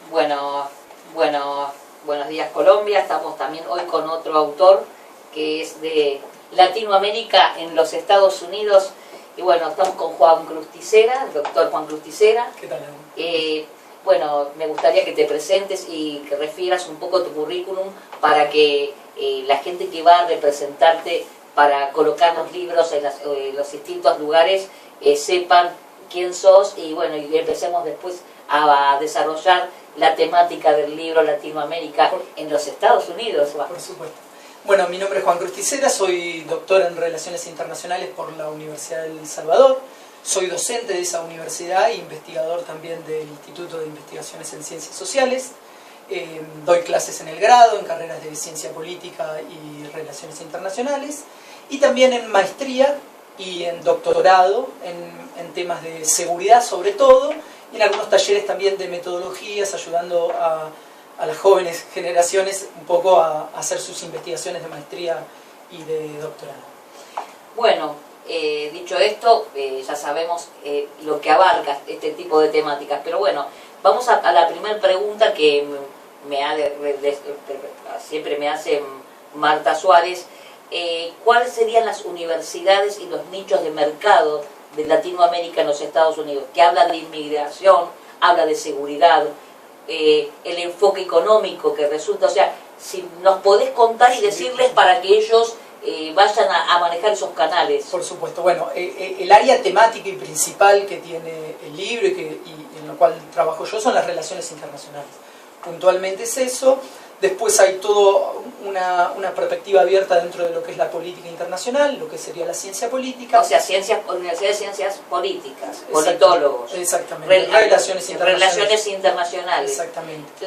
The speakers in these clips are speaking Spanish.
Bueno, buenos días Colombia. Estamos también hoy con otro autor que es de Latinoamérica en los Estados Unidos. Y bueno, estamos con Juan Cruz Ticera, el doctor Juan Cruz Ticera. ¿Qué tal? Bueno, me gustaría que te presentes y que refieras un poco tu currículum para que la gente que va a representarte para colocar los libros en los distintos lugares sepan quién sos y bueno, y empecemos después a desarrollar la temática del libro Latinoamérica en los Estados Unidos. Por supuesto. Bueno, mi nombre es Juan Cruz Ticera, soy doctor en Relaciones Internacionales por la Universidad del Salvador. Soy docente de esa universidad e investigador también del Instituto de Investigaciones en Ciencias Sociales. Doy clases en el grado, en carreras de Ciencia Política y Relaciones Internacionales, y también en maestría y en doctorado en temas de seguridad sobre todo, y en algunos talleres también de metodologías, ayudando a las jóvenes generaciones un poco a hacer sus investigaciones de maestría y de doctorado. Bueno, dicho esto, ya sabemos lo que abarca este tipo de temáticas, pero bueno, vamos a la primera pregunta que siempre me hace Marta Suárez. ¿Cuáles serían las universidades y los nichos de mercado de Latinoamérica en los Estados Unidos? Que habla de inmigración, habla de seguridad, el enfoque económico que resulta, o sea, si nos podés contar y decirles para que ellos vayan a manejar esos canales. Por supuesto. Bueno, el área temática y principal que tiene el libro y en lo cual trabajo yo son las relaciones internacionales. Puntualmente es eso. Después hay toda una perspectiva abierta dentro de lo que es la política internacional, lo que sería la ciencia política. O sea, Universidad de Ciencias Políticas, politólogos. Exactamente. Relaciones internacionales. Exactamente.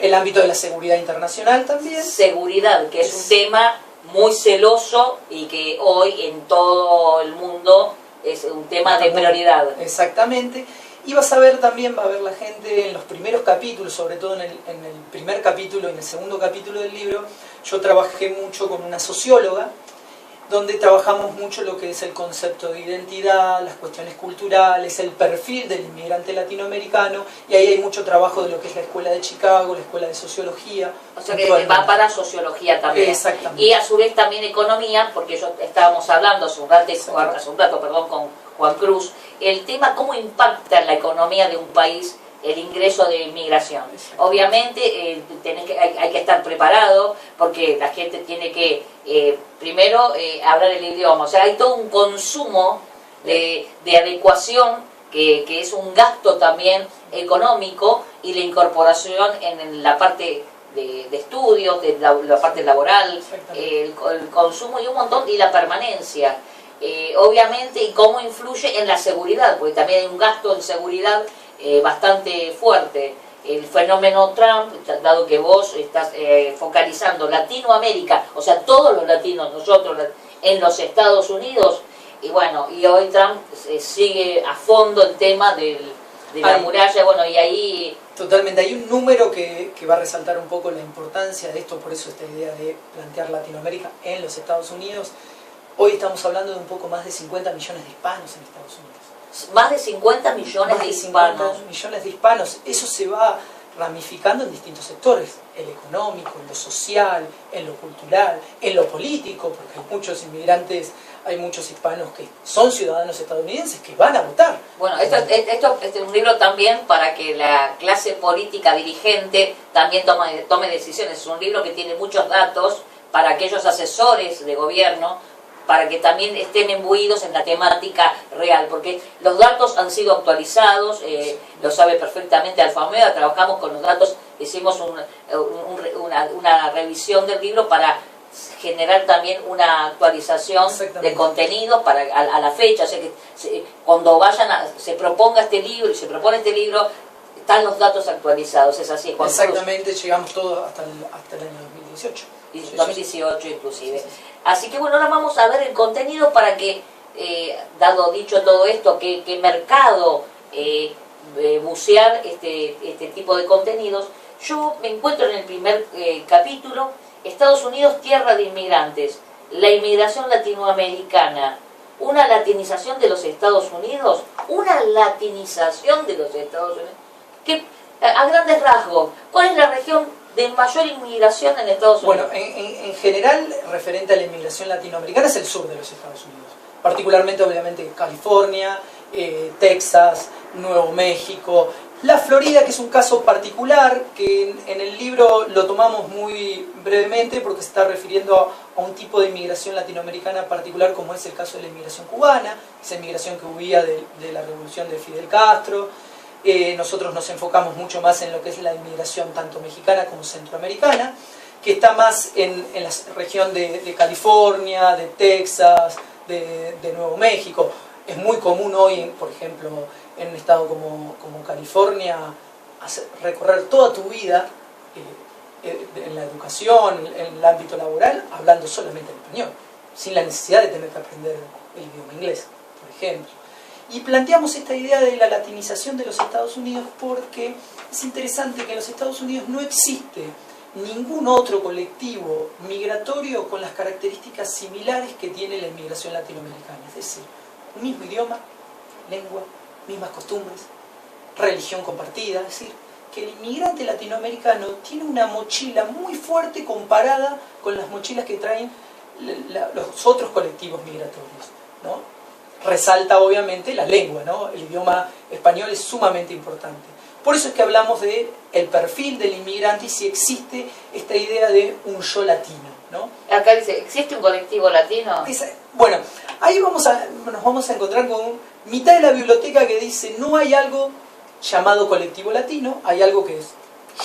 El ámbito de la seguridad internacional también. Seguridad, que es un tema muy celoso y que hoy en todo el mundo es un tema de prioridad. Exactamente. Y vas a ver también, va a ver la gente en los primeros capítulos, sobre todo en el primer capítulo y en el segundo capítulo del libro, yo trabajé mucho con una socióloga, donde trabajamos mucho lo que es el concepto de identidad, las cuestiones culturales, el perfil del inmigrante latinoamericano, y ahí hay mucho trabajo de lo que es la Escuela de Chicago, la Escuela de Sociología. O sea que va para sociología también. Exactamente. Y a su vez también economía, porque estábamos hablando hace un rato, con Juan Cruz, el tema cómo impacta en la economía de un país el ingreso de inmigración. Obviamente hay que estar preparado porque la gente tiene que primero hablar el idioma, o sea, hay todo un consumo de adecuación que es un gasto también económico, y la incorporación en la parte de estudios, de la parte laboral, el consumo y un montón, y la permanencia. Obviamente, y cómo influye en la seguridad, porque también hay un gasto en seguridad bastante fuerte. El fenómeno Trump, dado que vos estás focalizando Latinoamérica, o sea, todos los latinos, nosotros en los Estados Unidos, y bueno, y hoy Trump sigue a fondo el tema de la muralla, bueno, y ahí... Totalmente, hay un número que va a resaltar un poco la importancia de esto, por eso esta idea de plantear Latinoamérica en los Estados Unidos. Hoy estamos hablando de un poco más de 50 millones de hispanos en Estados Unidos. Más de 50 millones de hispanos. 50 millones de hispanos. Eso se va ramificando en distintos sectores. El económico, en lo social, en lo cultural, en lo político, porque hay muchos inmigrantes, hay muchos hispanos que son ciudadanos estadounidenses que van a votar. Bueno, esto es un libro también para que la clase política dirigente también tome decisiones. Es un libro que tiene muchos datos para aquellos asesores de gobierno, para que también estén imbuidos en la temática real, porque los datos han sido actualizados, lo sabe perfectamente Alfameda, trabajamos con los datos, hicimos una revisión del libro para generar también una actualización de contenidos a la fecha, o sea que cuando se proponga este libro y se propone este libro, están los datos actualizados, es así, Juan Cruz. Exactamente, llegamos todos hasta el año 2018. 2018 inclusive. Así que bueno, ahora vamos a ver el contenido para que, dicho todo esto, qué mercado bucear este tipo de contenidos. Yo me encuentro en el primer capítulo, Estados Unidos, tierra de inmigrantes, la inmigración latinoamericana, una latinización de los Estados Unidos, A grandes rasgos, ¿cuál es la región de mayor inmigración en Estados Unidos? Bueno, en general, referente a la inmigración latinoamericana, es el sur de los Estados Unidos. Particularmente, obviamente, California, Texas, Nuevo México, la Florida, que es un caso particular, que en el libro lo tomamos muy brevemente porque se está refiriendo a un tipo de inmigración latinoamericana particular, como es el caso de la inmigración cubana, esa inmigración que huía de la revolución de Fidel Castro. Nosotros nos enfocamos mucho más en lo que es la inmigración tanto mexicana como centroamericana, que está más en la región de California, de Texas, de Nuevo México. Es muy común hoy, por ejemplo, en un estado como California, recorrer toda tu vida en la educación, en el ámbito laboral, hablando solamente en español, sin la necesidad de tener que aprender el idioma inglés, por ejemplo. Y planteamos esta idea de la latinización de los Estados Unidos porque es interesante que en los Estados Unidos no existe ningún otro colectivo migratorio con las características similares que tiene la inmigración latinoamericana. Es decir, un mismo idioma, lengua, mismas costumbres, religión compartida. Es decir, que el inmigrante latinoamericano tiene una mochila muy fuerte comparada con las mochilas que traen los otros colectivos migratorios, ¿no? Resalta obviamente la lengua, ¿no? El idioma español es sumamente importante. Por eso es que hablamos de el perfil del inmigrante y si existe esta idea de un yo latino, ¿no? Acá dice, ¿existe un colectivo latino? Bueno, ahí nos vamos a encontrar con mitad de la biblioteca que dice no hay algo llamado colectivo latino, hay algo que es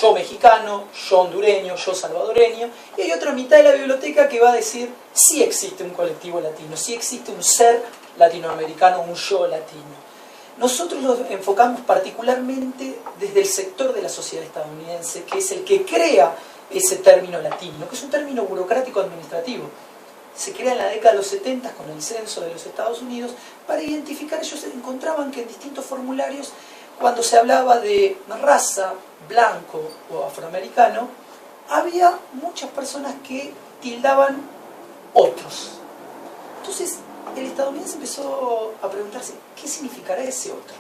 yo mexicano, yo hondureño, yo salvadoreño, y hay otra mitad de la biblioteca que va a decir sí existe un colectivo latino, sí existe un ser latinoamericano, un yo latino. Nosotros lo enfocamos particularmente desde el sector de la sociedad estadounidense, que es el que crea ese término latino, que es un término burocrático administrativo. Se crea en la década de los 70 con el censo de los Estados Unidos para identificar. Ellos encontraban que en distintos formularios, cuando se hablaba de raza, blanco o afroamericano, había muchas personas que tildaban otros. Entonces, el estadounidense empezó a preguntarse, ¿qué significará ese otro?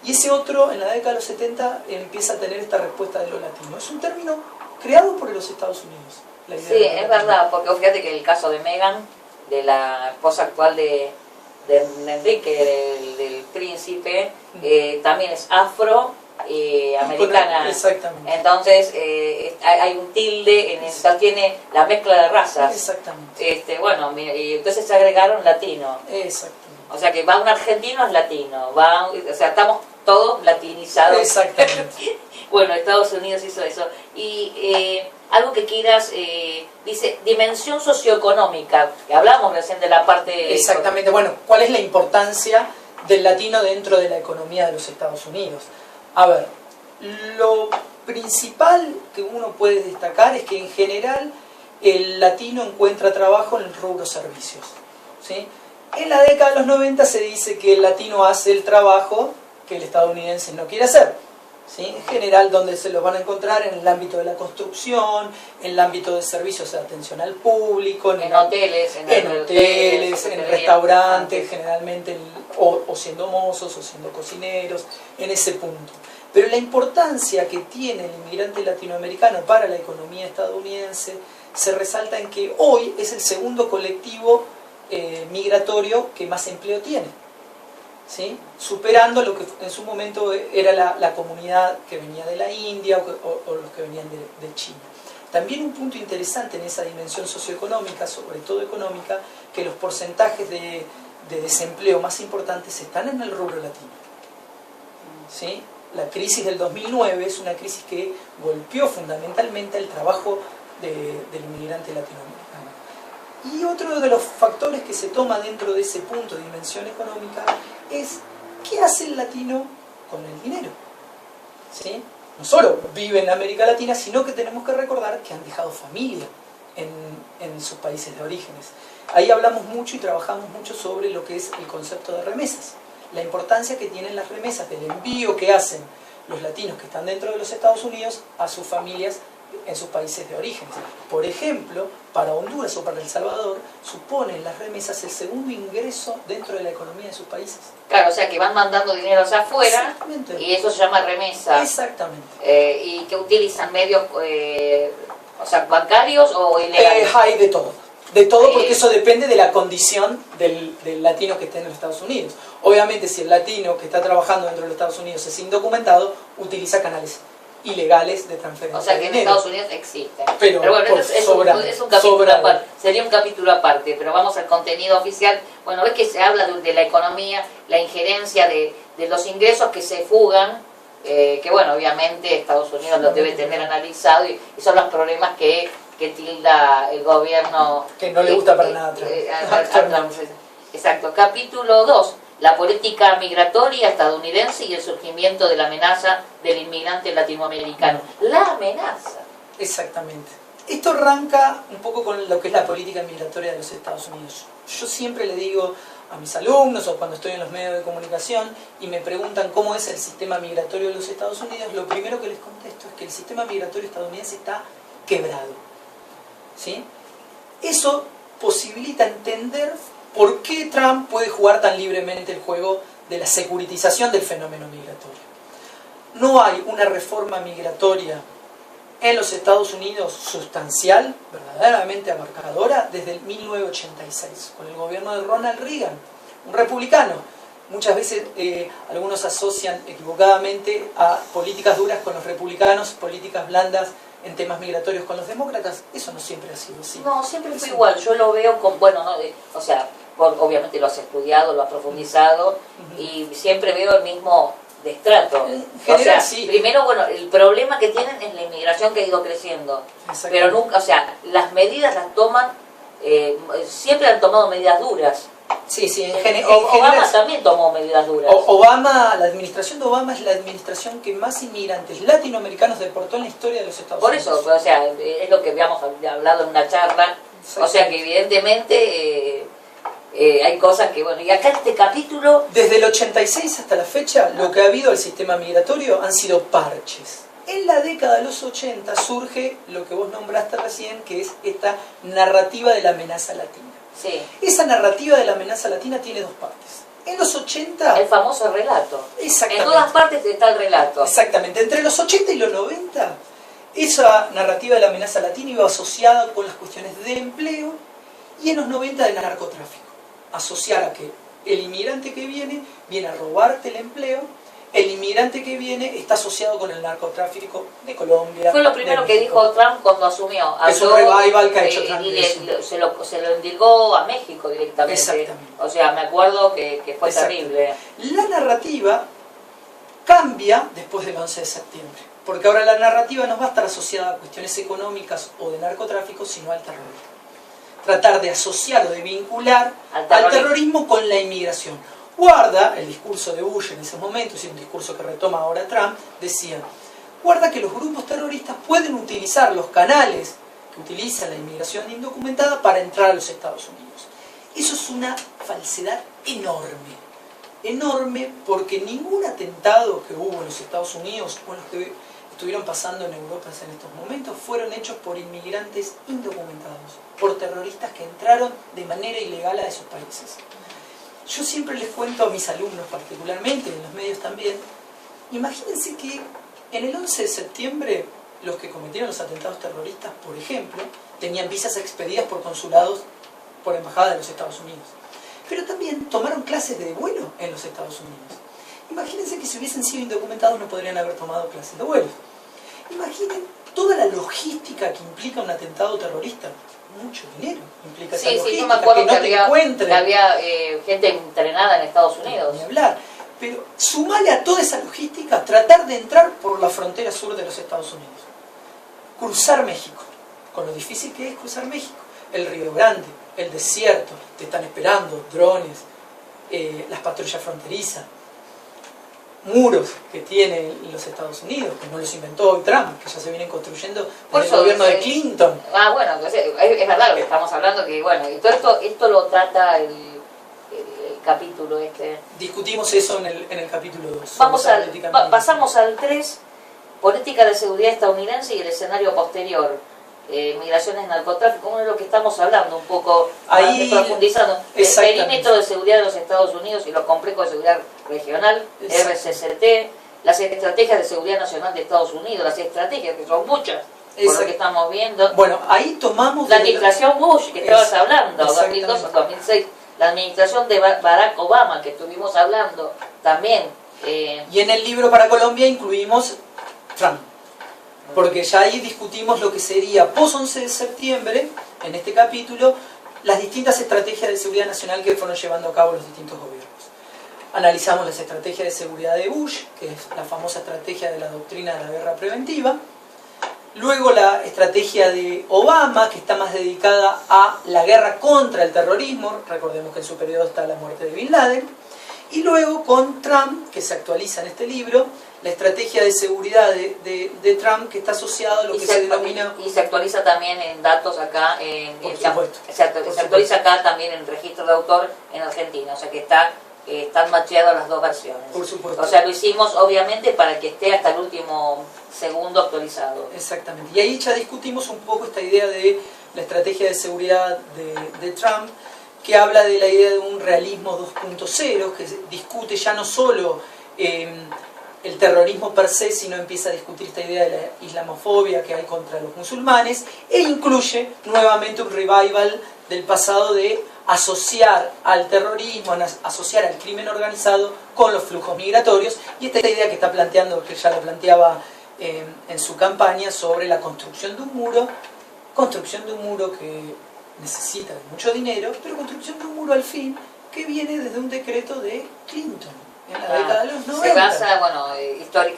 Y ese otro, en la década de los 70, empieza a tener esta respuesta de lo latino. Es un término creado por los Estados Unidos. La idea sí, es verdad, porque fíjate que el caso de Meghan, de la esposa actual de Enrique, del príncipe, también es afroamericana. Exactamente. Entonces hay un tilde, entonces tiene la mezcla de razas. Exactamente. Bueno, y entonces se agregaron latino. Exactamente. O sea que va un argentino es latino, o sea, estamos todos latinizados. Exactamente. Bueno, Estados Unidos hizo eso. Y algo que quieras, dice, dimensión socioeconómica, que hablamos recién de la parte... Exactamente, bueno, ¿cuál es la importancia del latino dentro de la economía de los Estados Unidos? A ver, lo principal que uno puede destacar es que en general el latino encuentra trabajo en el rubro servicios, ¿sí? En la década de los 90 se dice que el latino hace el trabajo que el estadounidense no quiere hacer, ¿sí? En general, donde se los van a encontrar en el ámbito de la construcción, en el ámbito de servicios de atención al público, en hoteles, en restaurantes, generalmente, o siendo mozos, o siendo cocineros, en ese punto. Pero la importancia que tiene el inmigrante latinoamericano para la economía estadounidense se resalta en que hoy es el segundo colectivo migratorio que más empleo tiene, ¿sí? Superando lo que en su momento era la comunidad que venía de la India o los que venían de China. También un punto interesante en esa dimensión socioeconómica, sobre todo económica, que los porcentajes de desempleo más importantes están en el rubro latino, ¿sí? La crisis del 2009 es una crisis que golpeó fundamentalmente el trabajo del inmigrante latinoamericano. Y otro de los factores que se toma dentro de ese punto de dimensión económica es ¿qué hace el latino con el dinero? ¿Sí? No solo vive en América Latina, sino que tenemos que recordar que han dejado familia en sus países de orígenes. Ahí hablamos mucho y trabajamos mucho sobre lo que es el concepto de remesas. La importancia que tienen las remesas del envío que hacen los latinos que están dentro de los Estados Unidos a sus familias en sus países de origen. Por ejemplo, para Honduras o para El Salvador, suponen las remesas el segundo ingreso dentro de la economía de sus países. Claro, o sea que van mandando dinero hacia afuera Exactamente. y eso se llama remesa. Exactamente. ¿Y que utilizan medios o sea, bancarios o ilegales? Hay de todo. De todo, porque eso depende de la condición del latino que esté en los Estados Unidos. Obviamente, si el latino que está trabajando dentro de los Estados Unidos es indocumentado, utiliza canales ilegales de transferencia. O sea que de en dinero. Estados Unidos existen. Pero bueno, es un capítulo aparte, sería un capítulo aparte, pero vamos al contenido oficial. Bueno, ves que se habla de la economía, la injerencia de los ingresos que se fugan, que bueno, obviamente Estados Unidos lo debe tener analizado y son los problemas que tilda el gobierno. Que no le gusta para nada a Trump. Exacto. Capítulo 2. La política migratoria estadounidense y el surgimiento de la amenaza del inmigrante latinoamericano. La amenaza. Exactamente. Esto arranca un poco con lo que es la política migratoria de los Estados Unidos. Yo siempre le digo a mis alumnos o cuando estoy en los medios de comunicación y me preguntan cómo es el sistema migratorio de los Estados Unidos, lo primero que les contesto es que el sistema migratorio estadounidense está quebrado. ¿Sí? Eso posibilita entender por qué Trump puede jugar tan libremente el juego de la securitización del fenómeno migratorio. No hay una reforma migratoria en los Estados Unidos sustancial, verdaderamente abarcadora, desde el 1986, con el gobierno de Ronald Reagan, un republicano. Muchas veces algunos asocian equivocadamente a políticas duras con los republicanos, políticas blandas en temas migratorios con los demócratas. Eso no siempre ha sido así. No, siempre fue igual. Yo lo veo con, bueno, no, o sea, obviamente lo has estudiado, lo has profundizado, y siempre veo el mismo destrato. General, o sea, sí. Primero, bueno, el problema que tienen es la inmigración que ha ido creciendo. Pero nunca, o sea, las medidas las toman, siempre han tomado medidas duras. Sí, sí, Obama también tomó medidas duras. Obama, la administración de Obama es la administración que más inmigrantes latinoamericanos deportó en la historia de los Estados Unidos. Por eso, o sea, es lo que habíamos hablado en una charla. O sea que evidentemente hay cosas que, bueno, y acá este capítulo... Desde el 86 hasta la fecha, lo que ha habido al sistema migratorio han sido parches. En la década de los 80 surge lo que vos nombraste recién, que es esta narrativa de la amenaza latina. Sí. Esa narrativa de la amenaza latina tiene dos partes. En los 80... El famoso relato. Exactamente. En todas partes está el relato. Exactamente. Entre los 80 y los 90, esa narrativa de la amenaza latina iba asociada con las cuestiones de empleo y en los 90 del narcotráfico. Asociar a que el inmigrante que viene a robarte el empleo, el inmigrante que viene está asociado con el narcotráfico de Colombia. Fue lo primero que dijo Trump cuando asumió. Es un revival que ha hecho Trump. Y se lo indicó a México directamente. Exactamente. O sea, me acuerdo que fue terrible. La narrativa cambia después del 11 de septiembre. Porque ahora la narrativa no va a estar asociada a cuestiones económicas o de narcotráfico, sino al terrorismo. Tratar de asociar o de vincular al terrorismo con la inmigración. Guarda, el discurso de Bush en ese momento, es un discurso que retoma ahora Trump, decía, guarda que los grupos terroristas pueden utilizar los canales que utiliza la inmigración indocumentada para entrar a los Estados Unidos. Eso es una falsedad enorme. Enorme porque ningún atentado que hubo en los Estados Unidos o los que estuvieron pasando en Europa en estos momentos fueron hechos por inmigrantes indocumentados, por terroristas que entraron de manera ilegal a esos países. Yo siempre les cuento a mis alumnos particularmente, en los medios también, imagínense que en el 11 de septiembre los que cometieron los atentados terroristas, por ejemplo, tenían visas expedidas por consulados, por embajadas de los Estados Unidos. Pero también tomaron clases de vuelo en los Estados Unidos. Imagínense que si hubiesen sido indocumentados no podrían haber tomado clases de vuelo. Imaginen toda la logística que implica un atentado terrorista. Mucho dinero implica esa logística, yo me acuerdo que había gente entrenada en Estados Unidos. Ni hablar. Pero sumale a toda esa logística tratar de entrar por la frontera sur de los Estados Unidos. Cruzar México, con lo difícil que es cruzar México. El Río Grande, el desierto, te están esperando drones, las patrullas fronterizas, muros que tiene los Estados Unidos, que no los inventó hoy Trump, que ya se vienen construyendo desde el gobierno de Clinton. Bueno, entonces, es verdad lo que estamos hablando, que bueno, y todo esto lo trata el capítulo este. Discutimos eso en el capítulo 2. Pasamos al 3, política de seguridad estadounidense y el escenario posterior, migraciones, narcotráfico, uno de lo que estamos hablando un poco, ahí, profundizando, el perímetro de seguridad de los Estados Unidos y los complejos de seguridad regional, RCCT, las estrategias de seguridad nacional de Estados Unidos, las estrategias que son muchas, por lo que estamos viendo. Bueno, ahí tomamos... La administración Bush, que estabas hablando, 2002-2006, la administración de Barack Obama, que estuvimos hablando también. Y en el libro para Colombia incluimos Trump, porque ya ahí discutimos lo que sería post 11 de septiembre, en este capítulo, las distintas estrategias de seguridad nacional que fueron llevando a cabo los distintos gobiernos. Analizamos las estrategias de seguridad de Bush, que es la famosa estrategia de la doctrina de la guerra preventiva. Luego la estrategia de Obama, que está más dedicada a la guerra contra el terrorismo. Recordemos que en su periodo está la muerte de Bin Laden. Y luego con Trump, que se actualiza en este libro, la estrategia de seguridad de Trump, que está asociada a lo que se denomina... Y se actualiza también en datos acá, por supuesto. Se actualiza acá también en registro de autor en Argentina, o sea que están macheadas las dos versiones. Por supuesto. O sea, lo hicimos obviamente para que esté hasta el último segundo actualizado. Exactamente. Y ahí ya discutimos un poco esta idea de la estrategia de seguridad de Trump, que habla de la idea de un realismo 2.0, que discute ya no solo el terrorismo per se, sino empieza a discutir esta idea de la islamofobia que hay contra los musulmanes, e incluye nuevamente un revival del pasado de asociar al terrorismo, asociar al crimen organizado con los flujos migratorios, y esta idea que está planteando, que ya la planteaba en su campaña, sobre la construcción de un muro que necesita de mucho dinero, pero construcción de un muro al fin que viene desde un decreto de Clinton en la década de los 90. Se basa, bueno,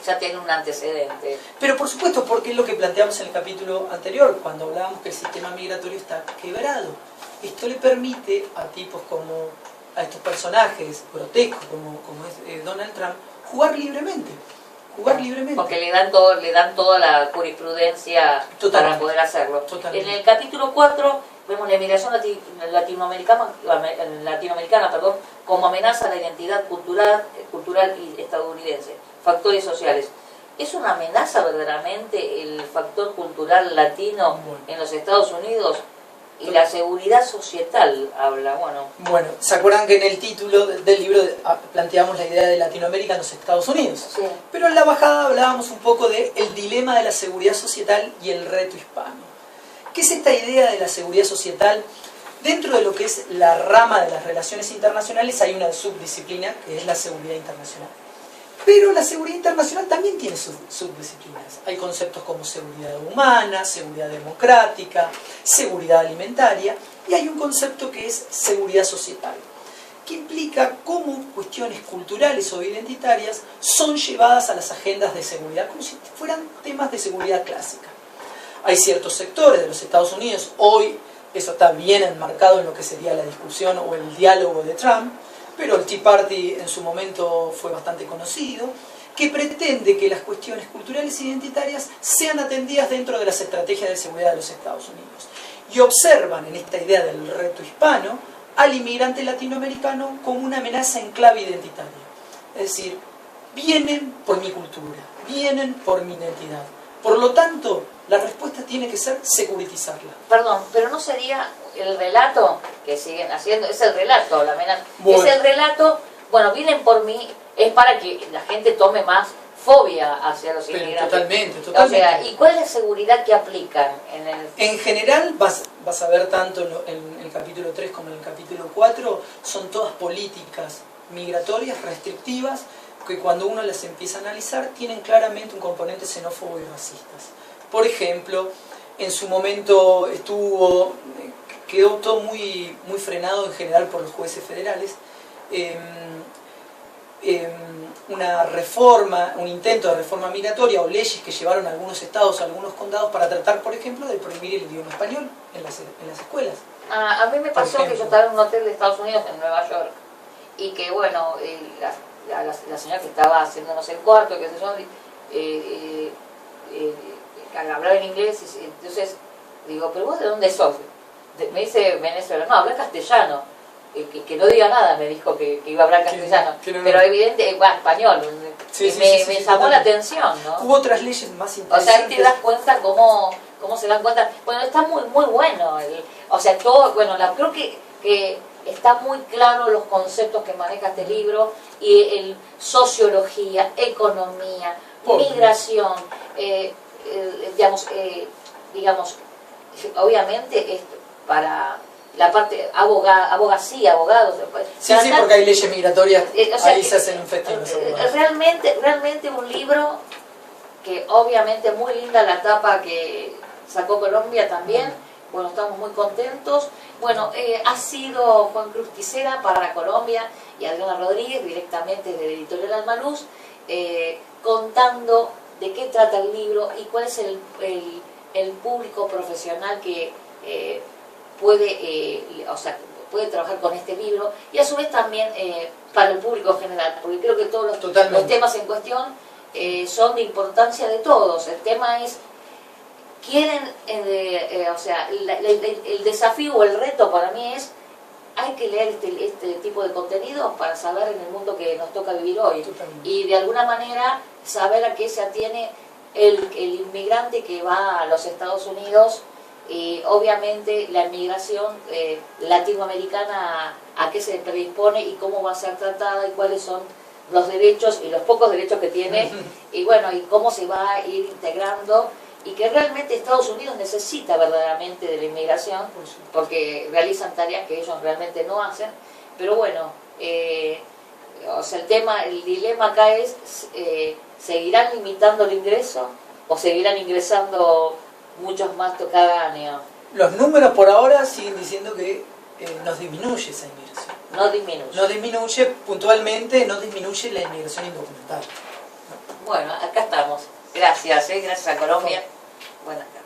ya tiene un antecedente. Pero por supuesto, porque es lo que planteamos en el capítulo anterior, cuando hablábamos que el sistema migratorio está quebrado. Esto le permite a tipos como, a estos personajes grotescos como es Donald Trump, jugar libremente. Porque le dan toda la jurisprudencia para poder hacerlo. Totalmente. En el capítulo 4 vemos la inmigración latinoamericana como amenaza a la identidad cultural y estadounidense. Factores sociales. ¿Es una amenaza verdaderamente el factor cultural latino en los Estados Unidos? Y la seguridad societal habla, Bueno, ¿se acuerdan que en el título del libro planteamos la idea de Latinoamérica en los Estados Unidos? Sí. Pero en la bajada hablábamos un poco del dilema de la seguridad societal y el reto hispano. ¿Qué es esta idea de la seguridad societal? Dentro de lo que es la rama de las relaciones internacionales hay una subdisciplina que es la seguridad internacional. Pero la seguridad internacional también tiene subdisciplinas. Hay conceptos como seguridad humana, seguridad democrática, seguridad alimentaria, y hay un concepto que es seguridad societal, que implica cómo cuestiones culturales o identitarias son llevadas a las agendas de seguridad, como si fueran temas de seguridad clásica. Hay ciertos sectores de los Estados Unidos, hoy eso está bien enmarcado en lo que sería la discusión o el diálogo de Trump, pero el Tea Party en su momento fue bastante conocido, que pretende que las cuestiones culturales e identitarias sean atendidas dentro de las estrategias de seguridad de los Estados Unidos. Y observan en esta idea del reto hispano al inmigrante latinoamericano como una amenaza en clave identitaria. Es decir, vienen por mi cultura, vienen por mi identidad. Por lo tanto, la respuesta tiene que ser securitizarla. Perdón, pero no sería el relato que siguen haciendo, es el relato, la amenaza. Bueno. Es el relato, vienen por mí, es para que la gente tome más fobia hacia los inmigrantes. Totalmente. O sea, ¿y cuál es la seguridad que aplican? En general, vas a ver tanto en el capítulo 3 como en el capítulo 4, son todas políticas migratorias restrictivas que cuando uno las empieza a analizar tienen claramente un componente xenófobo y racistas. Por ejemplo, en su momento quedó todo muy frenado en general por los jueces federales. Una reforma, un intento de reforma migratoria o leyes que llevaron a algunos estados, a algunos condados para tratar, por ejemplo, de prohibir el idioma español en las escuelas. A mí me pasó que yo estaba en un hotel de Estados Unidos en Nueva York y que la señora que estaba haciéndonos el cuarto, qué sé yo, hablaba en inglés, y entonces digo, ¿pero vos de dónde sos? Me dice Venezuela, no, habla castellano. Que no diga nada, me dijo que iba a hablar castellano, pero evidente, español. me llamó la atención, ¿no? Hubo otras leyes más O sea, interesantes. ahí te das cuenta cómo se dan cuenta. Bueno, está muy bueno. O sea, todo, bueno, creo que está muy claro los conceptos que maneja este libro, y sociología, economía, migración, digamos, obviamente es para la parte abogacía, abogados. Sí, porque hay leyes migratorias, o sea, ahí se hacen un festín. Realmente un libro que obviamente muy linda la tapa que sacó Colombia también. Bueno, estamos muy contentos. Bueno, ha sido Juan Cruz Tisera para Colombia y Adriana Rodríguez directamente de Editorial Almaluz, contando de qué trata el libro y cuál es el público profesional que puede trabajar con este libro, y a su vez también para el público en general, porque creo que todos los temas en cuestión son de importancia de todos. El tema es, quieren, el desafío o el reto para mí es, hay que leer este tipo de contenidos para saber en el mundo que nos toca vivir hoy. Totalmente. Y de alguna manera saber a qué se atiene el inmigrante que va a los Estados Unidos, y obviamente la inmigración latinoamericana, a qué se predispone y cómo va a ser tratada y cuáles son los derechos y los pocos derechos que tiene, y bueno, y cómo se va a ir integrando, y que realmente Estados Unidos necesita verdaderamente de la inmigración, porque realizan tareas que ellos realmente no hacen. Pero bueno, o sea, el dilema acá es, ¿seguirán limitando el ingreso o seguirán ingresando muchos más cada año? Los números por ahora siguen diciendo que nos disminuye esa inmigración. No disminuye. No disminuye, puntualmente, no disminuye la inmigración indocumentada. Bueno, acá estamos. Gracias, gracias a Colombia. Buenas tardes.